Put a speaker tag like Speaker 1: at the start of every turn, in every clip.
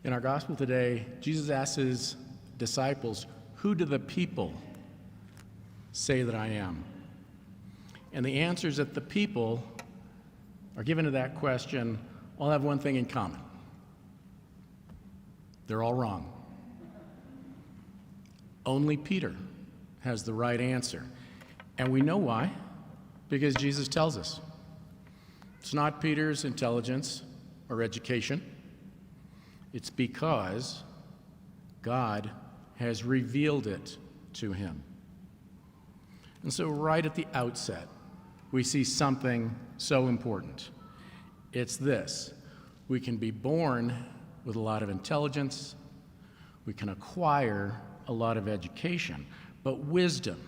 Speaker 1: In our gospel today, Jesus asks his disciples, "Who do the people say that I am?" And the answers that the people are given to that question all have one thing in common. They're all wrong. Only Peter has the right answer. And we know why, because Jesus tells us. It's not Peter's intelligence or education. It's because God has revealed it to him. And so right at the outset, we see something so important. It's this: we can be born with a lot of intelligence, we can acquire a lot of education, but wisdom,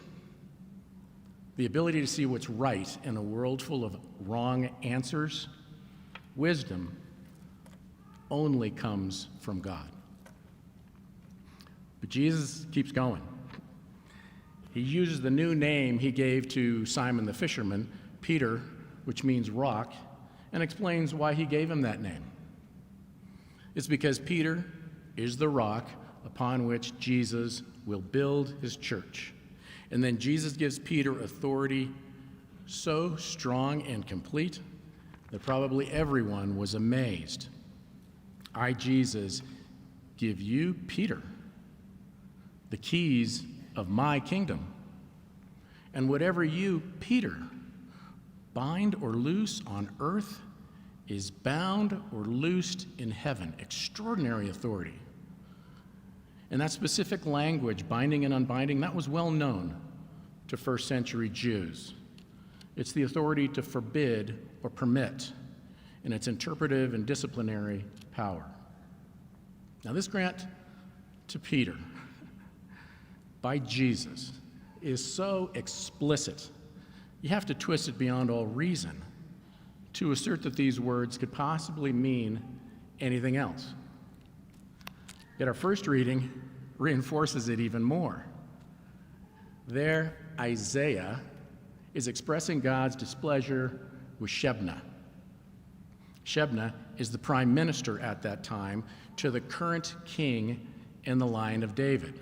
Speaker 1: the ability to see what's right in a world full of wrong answers, wisdom only comes from God. But Jesus keeps going. He uses the new name he gave to Simon the fisherman, Peter, which means rock, and explains why he gave him that name. It's because Peter is the rock upon which Jesus will build his church. And then Jesus gives Peter authority so strong and complete that probably everyone was amazed. I, Jesus, give you, Peter, the keys of my kingdom. And whatever you, Peter, bind or loose on earth is bound or loosed in heaven. Extraordinary authority. And that specific language, binding and unbinding, that was well known to first century Jews. It's the authority to forbid or permit in its interpretive and disciplinary power. Now, this grant to Peter by Jesus is so explicit, you have to twist it beyond all reason to assert that these words could possibly mean anything else. Yet our first reading reinforces it even more. There, Isaiah is expressing God's displeasure with Shebna. Shebna is the prime minister at that time to the current king in the line of David.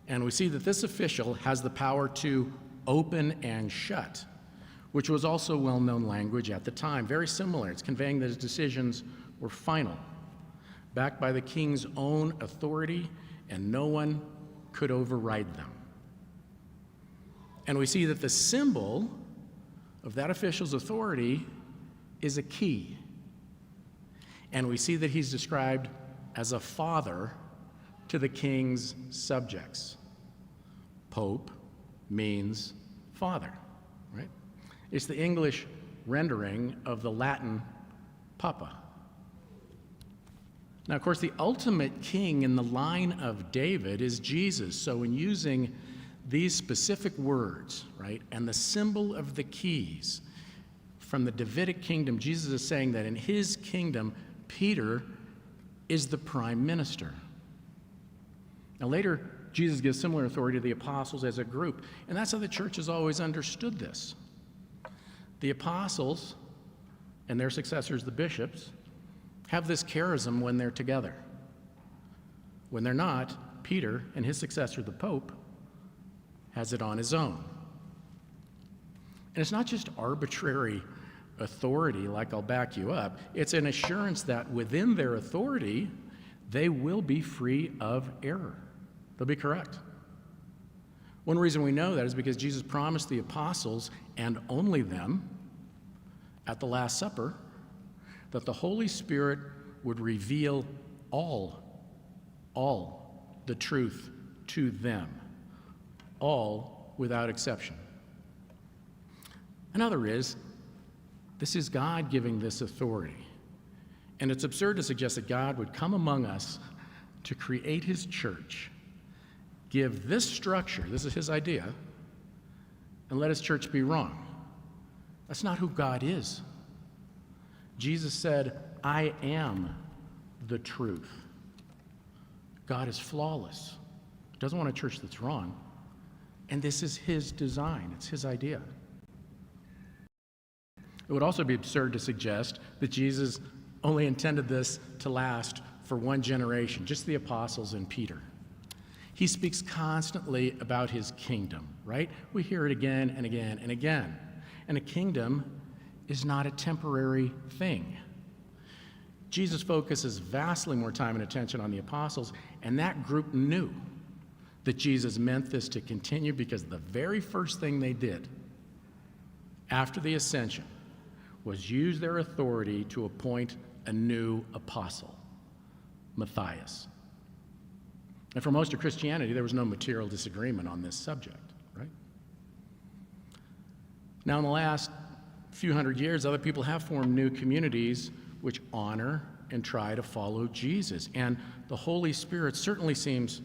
Speaker 1: And we see that this official has the power to open and shut, which was also well-known language at the time. Very similar. It's conveying that his decisions were final, backed by the king's own authority, and no one could override them. And we see that the symbol of that official's authority is a key. And we see that he's described as a father to the king's subjects. Pope means father, right? It's the English rendering of the Latin papa. Now, of course, the ultimate king in the line of David is Jesus. So in using these specific words, right, and the symbol of the keys from the Davidic kingdom, Jesus is saying that in his kingdom, Peter is the prime minister. Now later, Jesus gives similar authority to the apostles as a group, and that's how the church has always understood this. The apostles and their successors, the bishops, have this charism when they're together. When they're not, Peter and his successor, the Pope, has it on his own. And it's not just arbitrary authority, like I'll back you up. It's an assurance that within their authority, they will be free of error. They'll be correct. One reason we know that is because Jesus promised the apostles, and only them, at the Last Supper, that the Holy Spirit would reveal all the truth to them, all without exception. Another is, this is God giving this authority. And it's absurd to suggest that God would come among us to create his church, give this structure, this is his idea, and let his church be wrong. That's not who God is. Jesus said, I am the truth. God is flawless. He doesn't want a church that's wrong. And this is his design. It's his idea. It would also be absurd to suggest that Jesus only intended this to last for one generation, just the apostles and Peter. He speaks constantly about his kingdom, right? We hear it again and again and again. And a kingdom is not a temporary thing. Jesus focuses vastly more time and attention on the apostles, and that group knew that Jesus meant this to continue, because the very first thing they did after the ascension was use their authority to appoint a new apostle, Matthias. And for most of Christianity, there was no material disagreement on this subject, right? Now, in the last few hundred years, other people have formed new communities which honor and try to follow Jesus. And the Holy Spirit certainly seems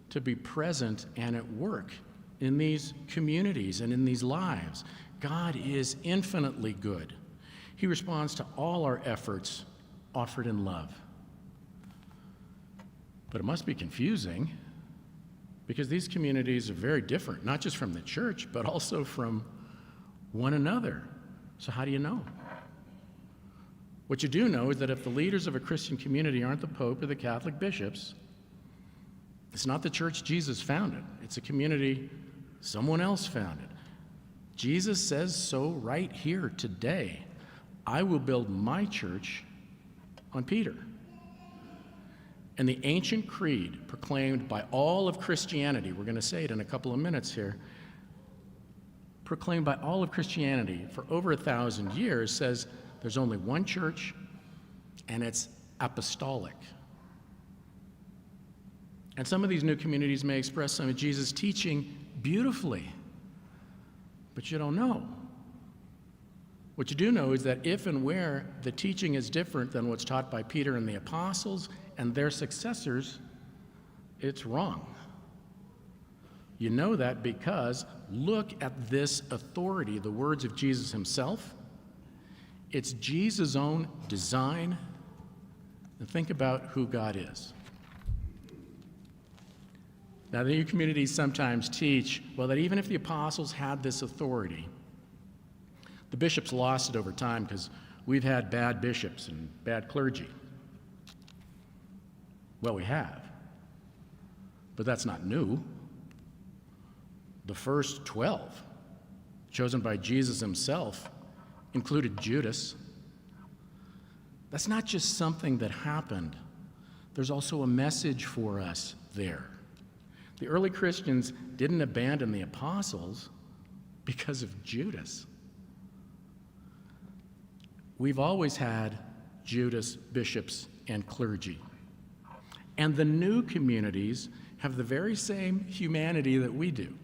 Speaker 1: to be present and at work in these communities and in these lives. God is infinitely good. He responds to all our efforts offered in love. But it must be confusing, because these communities are very different, not just from the church, but also from one another. So how do you know? What you do know is that if the leaders of a Christian community aren't the Pope or the Catholic bishops, it's not the church Jesus founded. It's a community someone else founded. Jesus says so right here today. I will build my church on Peter. And the ancient creed proclaimed by all of Christianity, we're going to say it in a couple of minutes here, proclaimed by all of Christianity for over 1,000 years, says there's only one church, and it's apostolic. And some of these new communities may express some of Jesus' teaching beautifully, but you don't know. What you do know is that if and where the teaching is different than what's taught by Peter and the apostles and their successors, it's wrong. You know that because look at this authority, the words of Jesus himself. It's Jesus' own design. And think about who God is. Now, the new communities sometimes teach, well, that even if the apostles had this authority, the bishops lost it over time because we've had bad bishops and bad clergy. Well, we have. But that's not new. The first 12, chosen by Jesus himself, included Judas. That's not just something that happened. There's also a message for us there. The early Christians didn't abandon the apostles because of Judas. We've always had Judas, bishops, and clergy. And the new communities have the very same humanity that we do,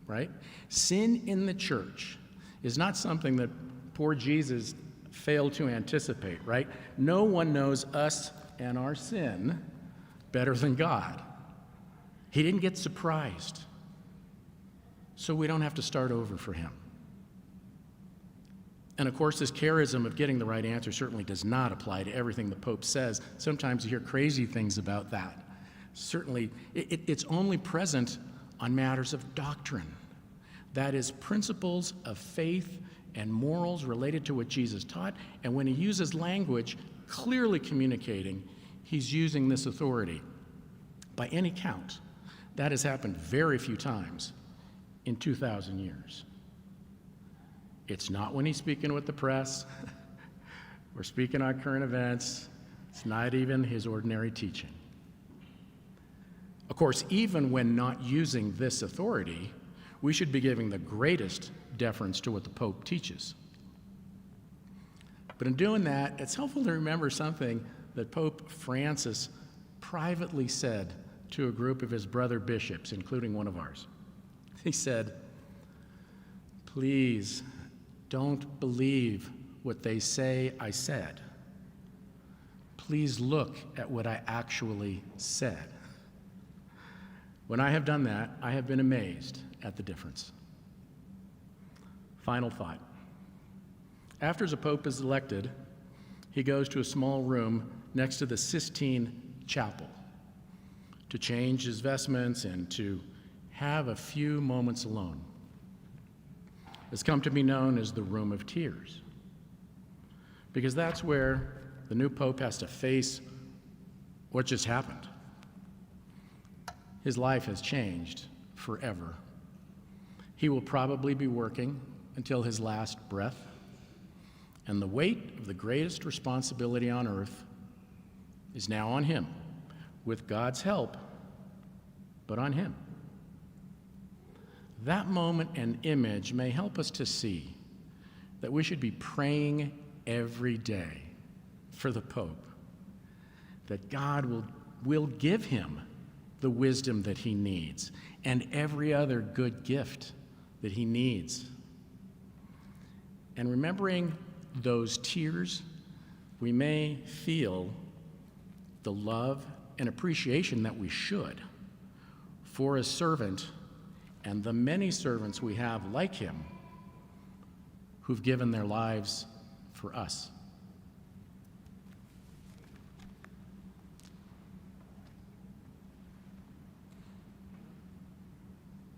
Speaker 1: right? Sin in the church is not something that poor Jesus failed to anticipate, right? No one knows us and our sin better than God. He didn't get surprised, so we don't have to start over for him. And of course, this charism of getting the right answer certainly does not apply to everything the Pope says. Sometimes you hear crazy things about that. Certainly, it's only present on matters of doctrine. That is, principles of faith and morals related to what Jesus taught. And when he uses language clearly communicating, he's using this authority. By any count, that has happened very few times in 2,000 years. It's not when he's speaking with the press or speaking on current events. It's not even his ordinary teaching. Of course, even when not using this authority, we should be giving the greatest deference to what the Pope teaches. But in doing that, it's helpful to remember something that Pope Francis privately said to a group of his brother bishops, including one of ours. He said, "Please, don't believe what they say I said. Please look at what I actually said." When I have done that, I have been amazed at the difference. Final thought. After a pope is elected, he goes to a small room next to the Sistine Chapel to change his vestments and to have a few moments alone. It's come to be known as the Room of Tears, because that's where the new pope has to face what just happened. His life has changed forever. He will probably be working until his last breath, and the weight of the greatest responsibility on earth is now on him, with God's help, but on him. That moment and image may help us to see that we should be praying every day for the Pope, that God will give him the wisdom that he needs and every other good gift that he needs. And remembering those tears, we may feel the love and appreciation that we should for a servant and the many servants we have like him who've given their lives for us.